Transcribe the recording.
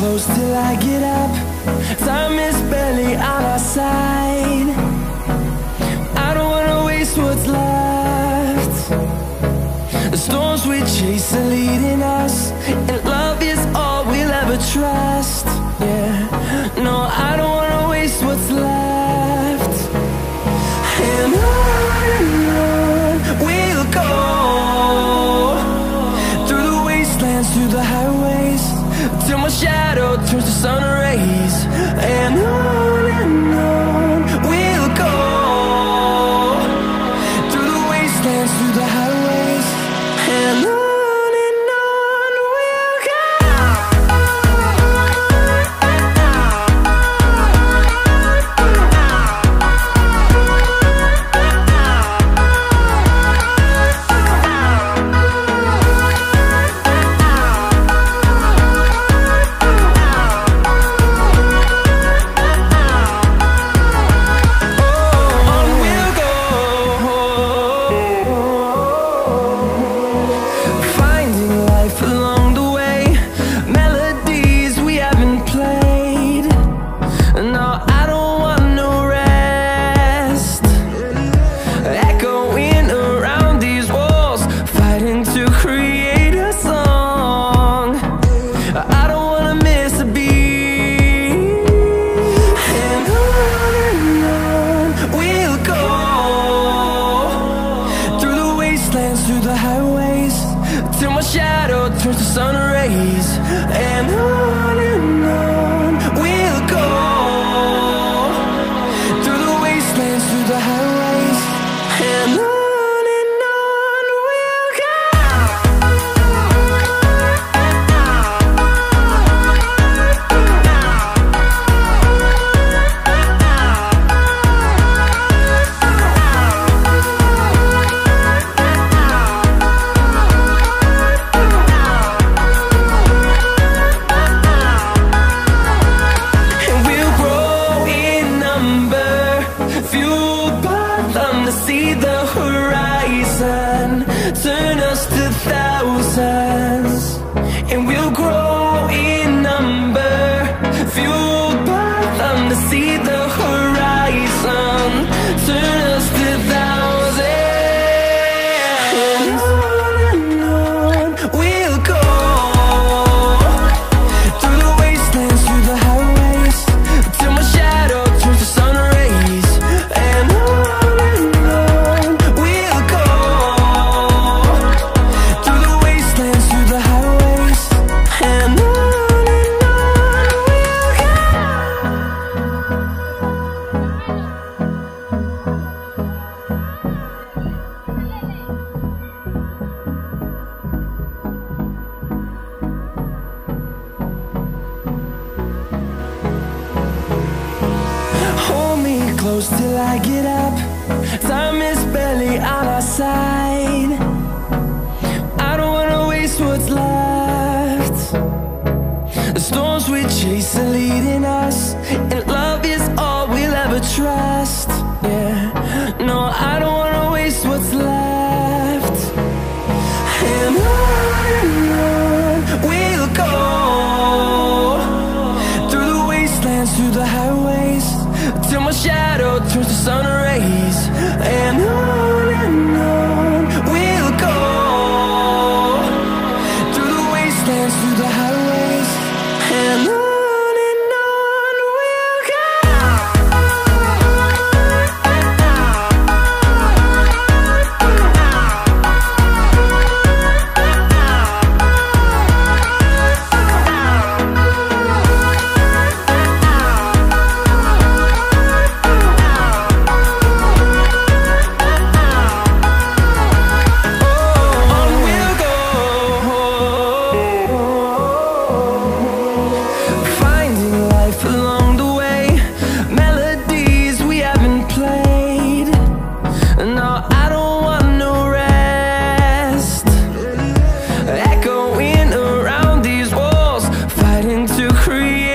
close till I get up. Time is barely on our side. I don't wanna waste what's left. The storms we chase are leading us, and love is all we'll ever trust. Yeah, no, I don't wanna waste what's left. And on we'll go, through the wastelands, through the highways, till my shadow turns to sun rays. And on we'll go, through the wastelands, through the highways, and on. Through the highways, till my shadow turns to sun rays. And on we'll go, through the wastelands, through the highways, and on. See the horizon turn us to thousands, and we'll grow in number, fueled by them. To see the horizon turn us to thousands, and on we'll go, through the wastelands, through the highways, till my shadow turns to sun rays. And close till I get up. Time is barely on our side. I don't wanna waste what's left. The storms we chase are leading us, and love is all we'll ever trust. Yeah, no, I don't wanna waste what's left. And on we'll go, through the wastelands, through the highways, till my shadow turns to sun rays. And on we'll go, through the wastelands, through the highways, and on. Create